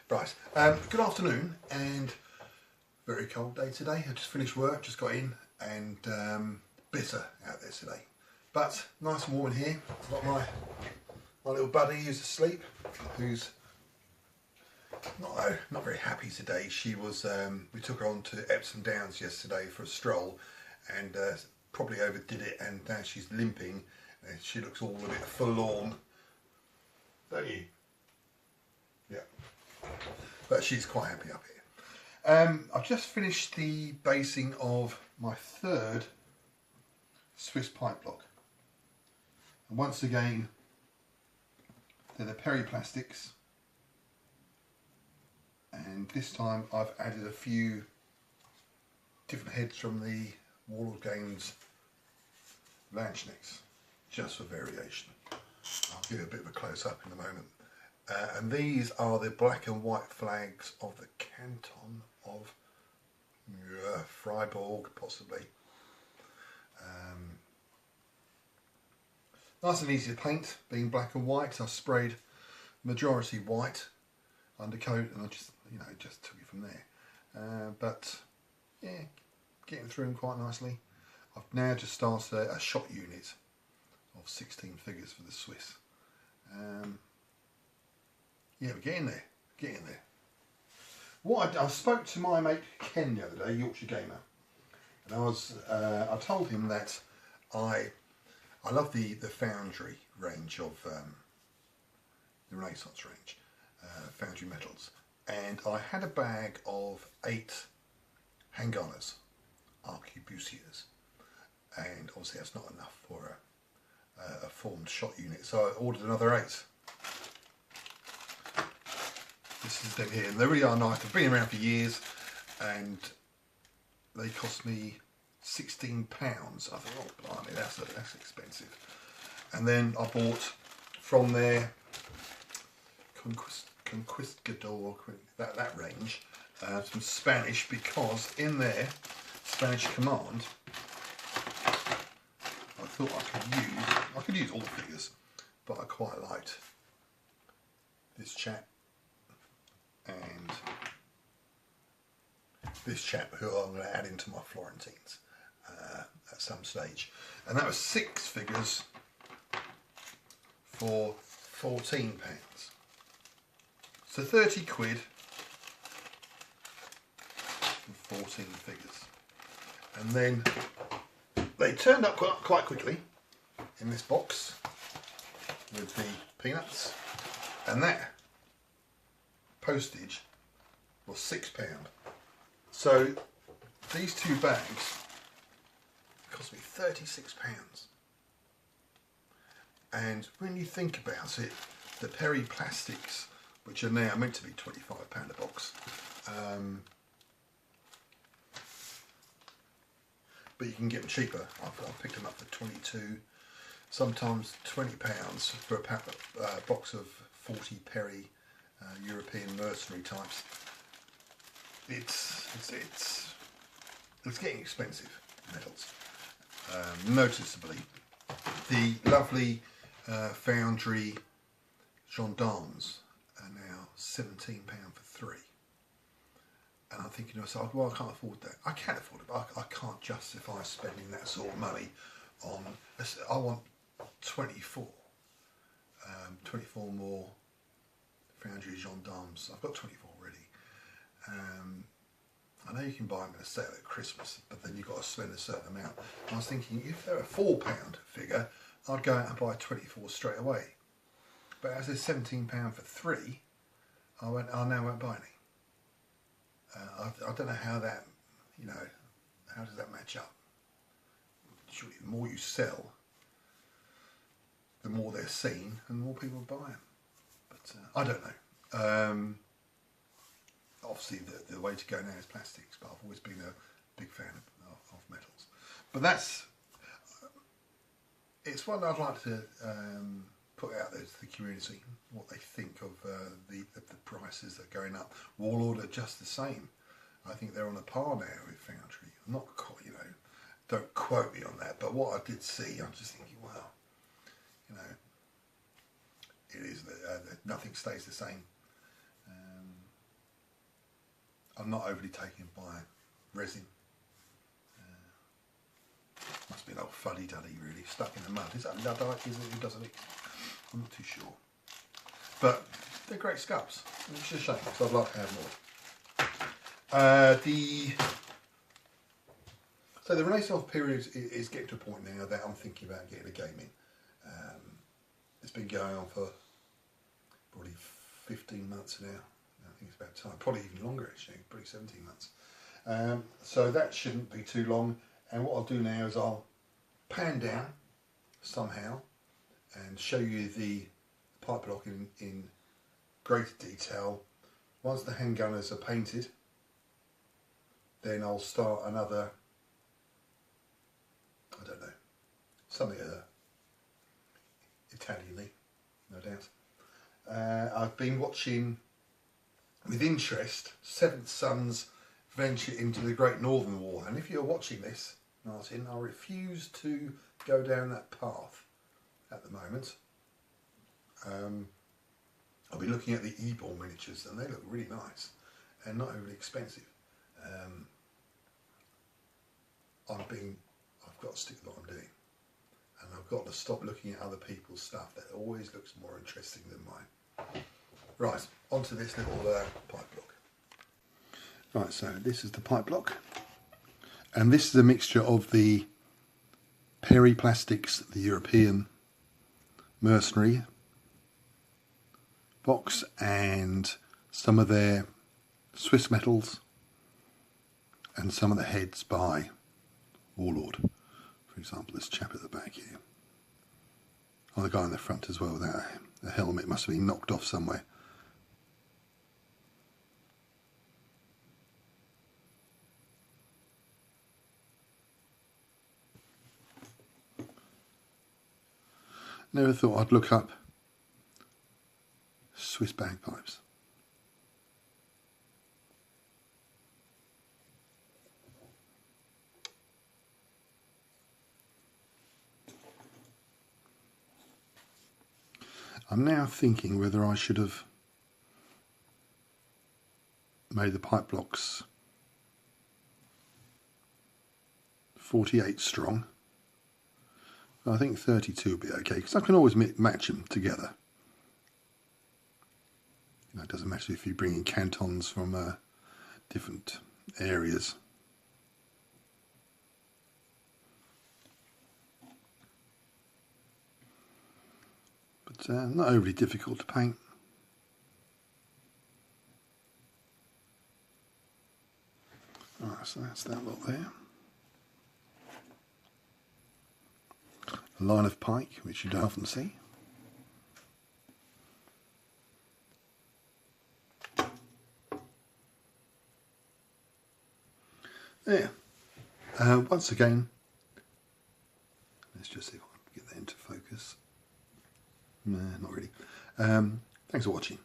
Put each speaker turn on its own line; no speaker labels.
Right, good afternoon, and very cold day today. I just finished work, just got in, and bitter out there today. But nice and warm in here. I've got my little buddy who's asleep, who's not very happy today. She was, we took her on to Epsom Downs yesterday for a stroll, and probably overdid it, and now she's limping, and she looks all a bit forlorn. Don't you? Yeah. But she's quite happy up here. I've just finished the basing of my third Swiss pipe block. And once again, they're the Periplastics. And this time I've added a few different heads from the Warlord Games Lanchnecks, just for variation. I'll give you a bit of a close-up in a moment. And these are the black and white flags of the canton of Freiburg, possibly. Nice and easy to paint, being black and white. I sprayed majority white undercoat, and I just took it from there. But yeah, getting through them quite nicely. I've now just started a shot unit of 16 figures for the Swiss. Yeah, we're getting there, I spoke to my mate Ken the other day, Yorkshire Gamer, and I told him that I love the Foundry range of the Renaissance range, Foundry metals, and I had a bag of 8 Hanganas, arquebusiers, and obviously that's not enough for a formed shot unit, so I ordered another 8. This is them here, and they really are nice. They've been around for years, and they cost me £16. I thought, oh blimey, that's expensive. And then I bought from their Conquistador, that range, some Spanish, because in their Spanish command, I thought I could use all the figures, but I quite liked this chap and this chap, who I'm going to add into my Florentines at some stage. And that was 6 figures for £14. So 30 quid for 14 figures. And then they turned up quite quickly in this box with the peanuts, and that postage was £6. So these 2 bags cost me £36. And when you think about it, the Periplastics, which are now meant to be £25 a box, but you can get them cheaper. I've picked them up for 22, sometimes £20 for a box of 40 Peri European mercenary types. It's getting expensive, metals. Noticeably, the lovely Foundry gendarmes are now £17 for 3. And I'm thinking to myself, well, I can't afford that. I can afford it, but I can't justify spending that sort of money on. I want 24 more Foundry gendarmes. I've got 24 already. I know you can buy them in a sale at Christmas, but then you've got to spend a certain amount. I was thinking, if they're a £4 figure, I'd go out and buy 24 straight away. But as it's £17 for 3, I now won't buy any. I don't know how that, how does that match up? Surely the more you sell, the more they're seen and the more people buy them. But I don't know. Obviously the way to go now is plastics, but I've always been a big fan of metals. But it's one I'd like to put out there to the community, what they think of the prices that are going up. Warlord are just the same. I think they're on a par now with Foundry. I'm not, don't quote me on that, but what I did see, I'm just thinking, wow, it is that nothing stays the same. I'm not overly taken by resin. Must be an old fuddy-duddy really, stuck in the mud. Is that Luddite? Is it? Who doesn't it? I'm not too sure. But they're great sculpts. It's a shame because I'd like to have more. So the Renaissance period is getting to a point now that I'm thinking about getting a game in. It's been going on for probably 15 months now. I think it's about time. Probably even longer actually, probably 17 months. So that shouldn't be too long. And what I'll do now is I'll pan down somehow and show you the pipe block in greater detail. Once the handgunners are painted, then I'll start another, I don't know, something Italian-y, no doubt. I've been watching with interest Seventh Son's venture into the Great Northern War, and if you're watching this, Martin, I refuse to go down that path at the moment. I'll be looking at the e-ball miniatures, and they look really nice and not overly expensive. I've got to stick to what I'm doing, and I've got to stop looking at other people's stuff that always looks more interesting than mine. Right, onto this little pipe block. Right, so this is the pipe block, and this is a mixture of the Perry Plastics, the European mercenary box, and some of their Swiss metals, and some of the heads by Warlord. For example, this chap at the back here. Oh, the guy in the front as well, that the helmet must have been knocked off somewhere. Never thought I'd look up Swiss bagpipes. I'm now thinking whether I should have made the pipe blocks 48 strong. I think 32 would be okay, because I can always match them together. You know, it doesn't matter if you bring in cantons from different areas. But not overly difficult to paint. Alright, so that's that lot there. A line of pike, which you don't often see. There. Once again, let's just see if I can get that into focus. Nah, not really. Thanks for watching.